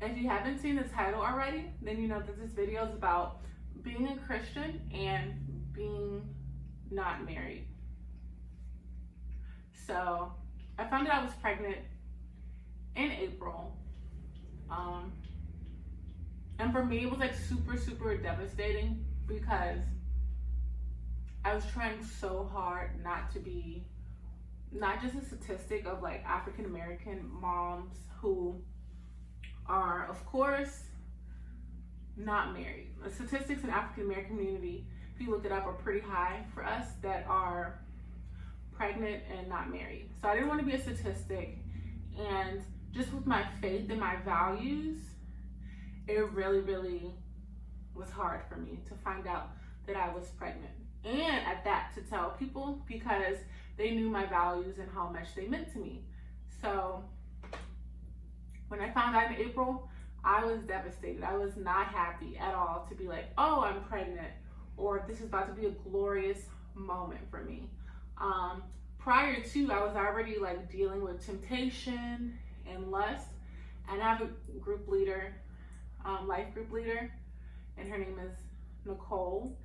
If you haven't seen the title already, then you know that this video is about being a Christian and being not married. So I found out I was pregnant in April. And for me, it was like super devastating because I was trying so hard not to be, not just a statistic of like African American moms who are, of course, not married. The statistics in African American community, if you look it up, are pretty high for us that are pregnant and not married. So I didn't want to be a statistic, and just with my faith and my values, it really was hard for me to find out that I was pregnant. And at that, to tell people, because they knew my values and how much they meant to me. So when I found out in April, I was devastated. I was not happy at all to be like, oh, I'm pregnant, or this is about to be a glorious moment for me. Prior to, I was already like dealing with temptation and lust, and I have a group leader, life group leader, and her name is Nicole,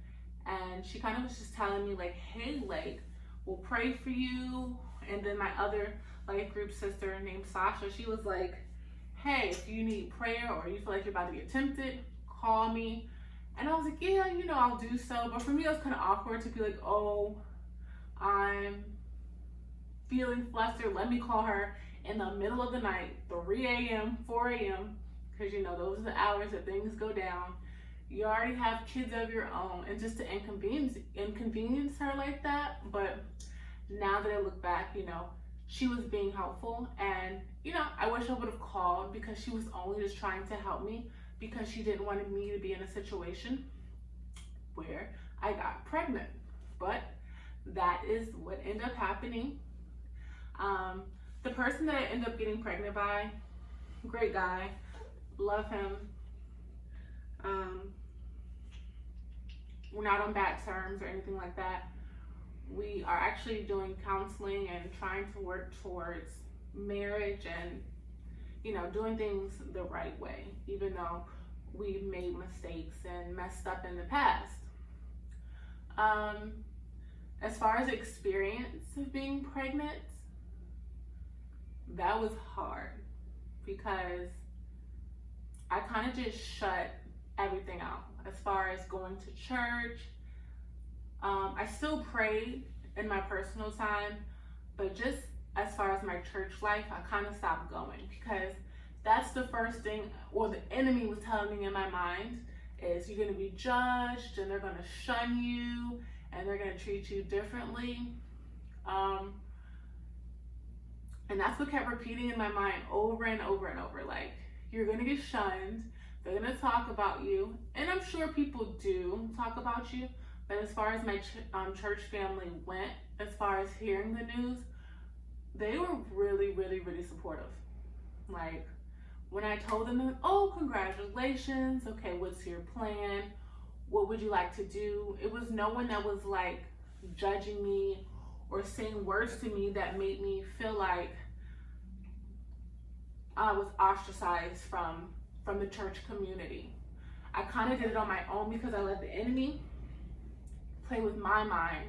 and she kind of was just telling me like, hey, like, we'll pray for you. And then my other life group sister named Sasha, she was like, hey, if you need prayer or you feel like you're about to get tempted, call me. And I was like, yeah, you know, I'll do so. But for me, it was kind of awkward to be like, oh, I'm feeling flustered. Let me call her in the middle of the night, 3 a.m., 4 a.m., because, you know, those are the hours that things go down. You already have kids of your own, and just to inconvenience her like that. But now that I look back, you know, she was being helpful, and, you know, I wish I would have called, because she was only just trying to help me, because she didn't want me to be in a situation where I got pregnant. But that is what ended up happening. The person that I ended up getting pregnant by, great guy, love him. We're not on bad terms or anything like that. We are actually doing counseling and trying to work towards marriage and, you know, doing things the right way, even though we've made mistakes and messed up in the past. As far as experience of being pregnant, that was hard because I kind of just shut everything out as far as going to church. I still prayed in my personal time, but just as far as my church life, I kind of stopped going, because that's the first thing, or the enemy was telling me in my mind, is you're going to be judged and they're going to shun you and they're going to treat you differently. And that's what kept repeating in my mind over and over and over. Like, you're going to get shunned. They're going to talk about you. And I'm sure people do talk about you. But as far as my church family went, as far as hearing the news, they were really supportive. Like, when I told them, oh, congratulations. Okay, what's your plan? What would you like to do? It was no one that was like judging me or saying words to me that made me feel like I was ostracized from the church community. I kind of did it on my own because I let the enemy play with my mind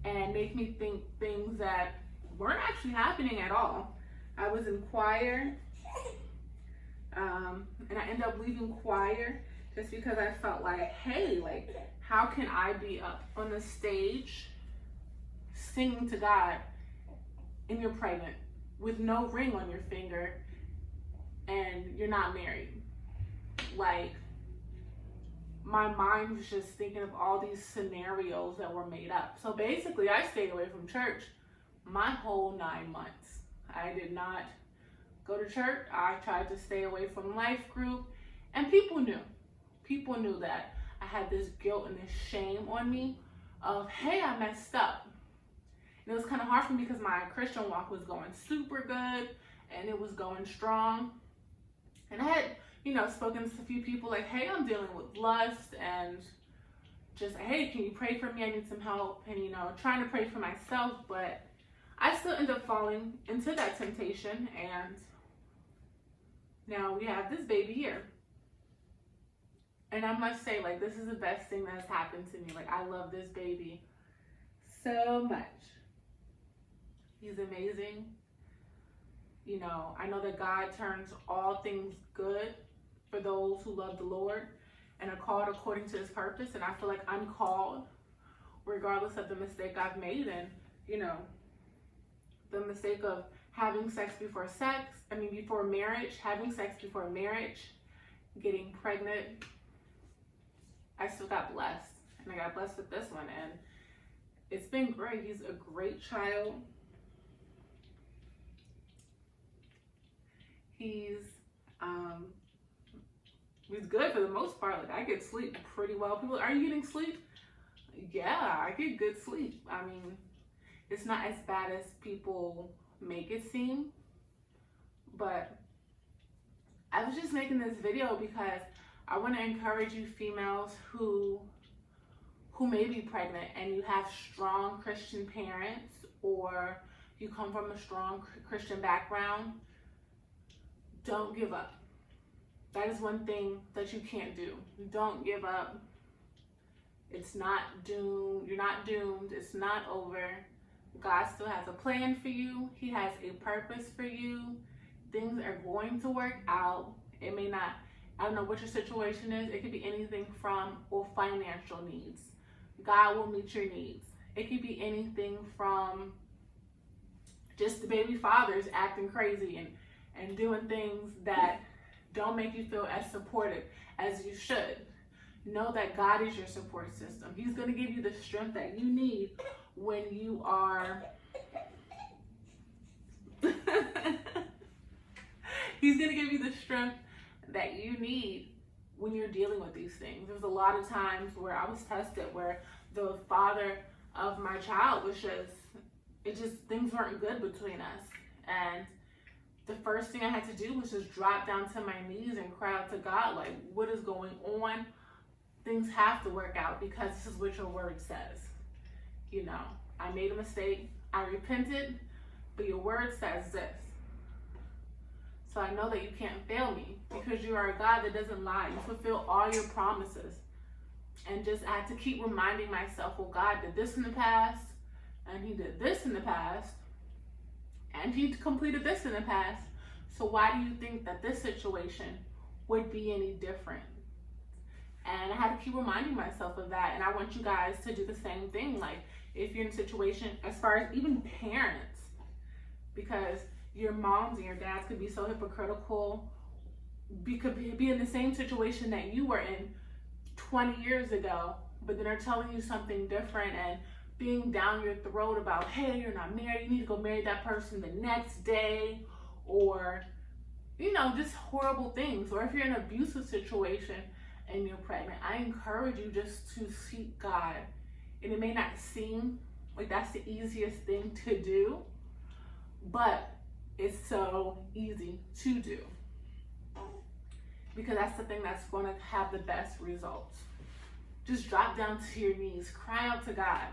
and make me think things that weren't actually happening at all. I was in choir, and I ended up leaving choir just because I felt like, hey, like, how can I be up on the stage singing to God and you're pregnant with no ring on your finger and you're not married? Like, my mind was just thinking of all these scenarios that were made up. So basically, I stayed away from church my whole 9 months. I did not go to church. I tried to stay away from life group, and people knew. People knew that I had this guilt and this shame on me of, hey, I messed up. And it was kind of hard for me because my Christian walk was going super good and it was going strong. And I had, you know, spoken to a few people like, hey, I'm dealing with lust, and just, hey, can you pray for me? I need some help. And, you know, trying to pray for myself, but I still end up falling into that temptation. And Now we have this baby here. And I must say, like, this is the best thing that has happened to me. Like, I love this baby so much. He's amazing. You know, I know that God turns all things good for those who love the Lord and are called according to his purpose. And I feel like I'm called regardless of the mistake I've made. And, you know, the mistake of having sex before before marriage, having sex before marriage, getting pregnant, I still got blessed. And I got blessed with this one. And it's been great. He's a great child. He's good for the most part. Like, I get sleep pretty well. People, are you getting sleep? Yeah, I get good sleep. I mean, it's not as bad as people make it seem. But I was just making this video because I want to encourage you females who may be pregnant and you have strong Christian parents, or you come from a strong Christian background. Don't give up. That is one thing that you can't do. Don't give up. It's not doomed. You're not doomed. It's not over. God still has a plan for you. He has a purpose for you. Things are going to work out. It may not, I don't know what your situation is. It could be anything from financial needs. God will meet your needs. It could be anything from just the baby fathers acting crazy and doing things that don't make you feel as supported as you should. Know that God is your support system. He's going to give you the strength that you need when you are He's going to give you the strength that you need when you're dealing with these things. There's a lot of times where I was tested, where the father of my child was things weren't good between us. And the first thing I had to do was just drop down to my knees and cry out to God, like, what is going on? Things have to work out because this is what your word says. You know, I made a mistake. I repented, but your word says this. So I know that you can't fail me because you are a God that doesn't lie. You fulfill all your promises. And just I had to keep reminding myself, well, God did this in the past, and he did this in the past, and he completed this in the past. So why do you think that this situation would be any different? And I had to keep reminding myself of that. And I want you guys to do the same thing. Like, if you're in a situation, as far as even parents, because your moms and your dads could be so hypocritical, could be in the same situation that you were in 20 years ago, but then they're telling you something different and being down your throat about, hey, you're not married, you need to go marry that person the next day, or, you know, just horrible things. Or if you're in an abusive situation and you're pregnant, I encourage you just to seek God. And it may not seem like that's the easiest thing to do, but it's so easy to do, because that's the thing that's going to have the best results. Just drop down to your knees, cry out to God.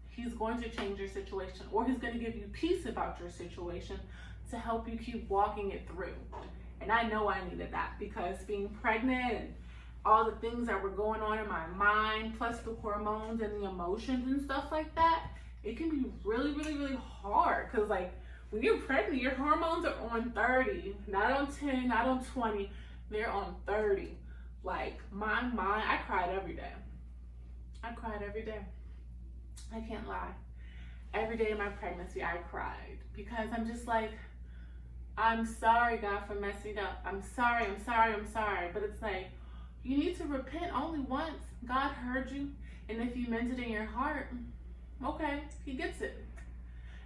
He's going to change your situation, or he's going to give you peace about your situation to help you keep walking it through. And I know I needed that, because being pregnant and all the things that were going on in my mind, plus the hormones and the emotions and stuff like that, it can be really, really, really hard. Because, like, when you're pregnant, your hormones are on 30, not on 10, not on 20. They're on 30. Like, my mind, I cried every day. I cried every day. I can't lie. Every day in my pregnancy, I cried, because I'm just like, I'm sorry, God, for messing up. I'm sorry. But it's like, you need to repent only once. God heard you. And if you meant it in your heart, okay, he gets it.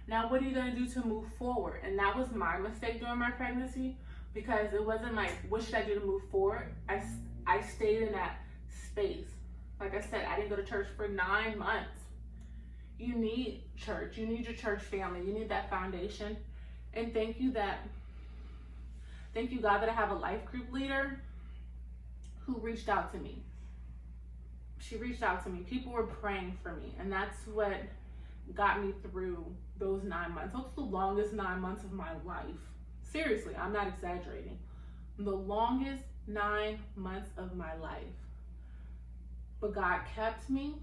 Now, what are you going to do to move forward? And that was my mistake during my pregnancy, because it wasn't like, what should I do to move forward? I stayed in that space. Like I said, I didn't go to church for 9 months. You need church. You need your church family. You need that foundation. And thank you, God, that I have a life group leader who reached out to me. She reached out to me. People were praying for me. And that's what got me through those 9 months. That's the longest 9 months of my life. Seriously, I'm not exaggerating. The longest 9 months of my life. But God kept me.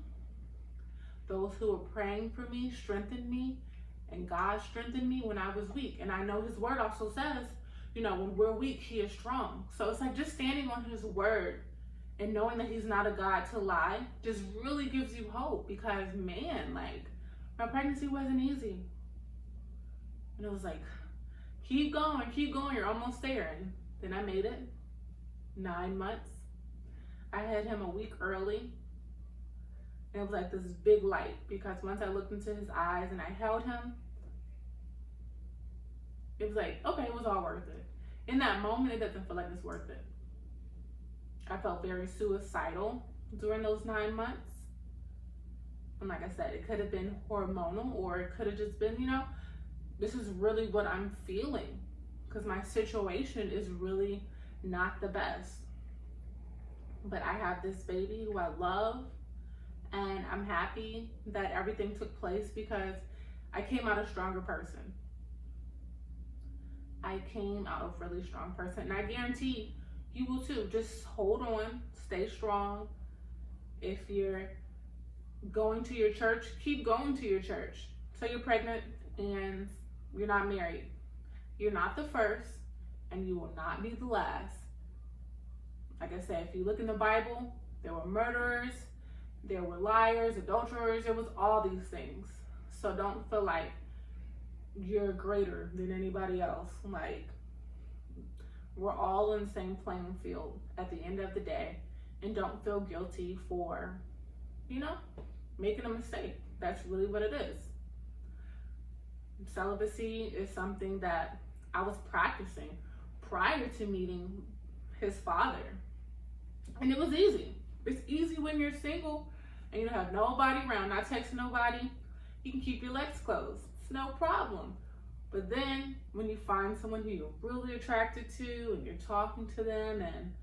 Those who were praying for me strengthened me, and God strengthened me when I was weak. And I know his word also says, when we're weak, he is strong. So it's like just standing on his word and knowing that he's not a God to lie just really gives you hope, because man, like, my pregnancy wasn't easy. And it was like, keep going, you're almost there. And then I made it. 9 months. I had him a week early. And it was like this big light, because once I looked into his eyes and I held him, it was like, okay, it was all worth it. In that moment, it doesn't feel like it's worth it. I felt very suicidal during those 9 months. And like I said, it could have been hormonal, or it could have just been, this is really what I'm feeling, because my situation is really not the best. But I have this baby who I love, and I'm happy that everything took place, because I came out a stronger person. I came out a really strong person, and I guarantee you will too. Just hold on, stay strong. If you're going to your church, keep going to your church. So you're pregnant and you're not married. You're not the first, and you will not be the last. Like I said, if you look in the Bible, there were murderers, there were liars, adulterers, there was all these things. So don't feel like you're greater than anybody else. Like, we're all in the same playing field at the end of the day. And don't feel guilty for, making a mistake. That's really what it is. Celibacy is something that I was practicing prior to meeting his father. And it was easy. It's easy when you're single and you don't have nobody around, not texting nobody. You can keep your legs closed. It's no problem. But then when you find someone who you're really attracted to and you're talking to them and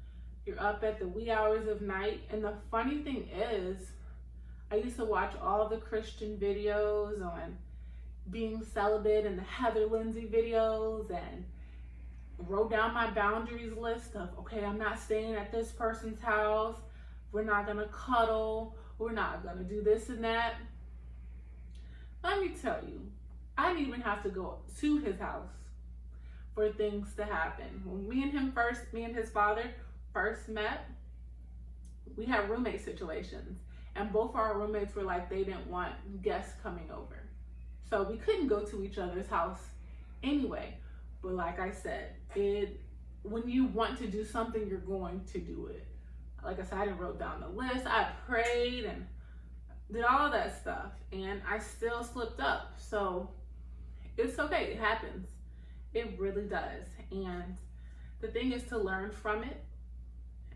you're up at the wee hours of night. And the funny thing is, I used to watch all the Christian videos on being celibate and the Heather Lindsay videos, and wrote down my boundaries list of, okay, I'm not staying at this person's house. We're not gonna cuddle. We're not gonna do this and that. Let me tell you, I didn't even have to go to his house for things to happen. When me and his father first met, we had roommate situations, and both of our roommates were like, they didn't want guests coming over. So we couldn't go to each other's house anyway. But like I said, when you want to do something, you're going to do it. Like I said, I wrote down the list. I prayed and did all that stuff, and I still slipped up. So it's okay. It happens. It really does. And the thing is to learn from it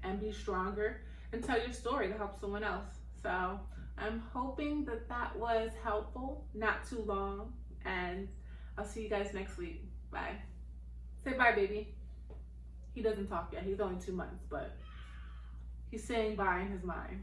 and be stronger and tell your story to help someone else. So I'm hoping that was helpful, not too long, and I'll see you guys next week. Bye. Say bye, baby. He doesn't talk yet. He's only 2 months, but he's saying bye in his mind.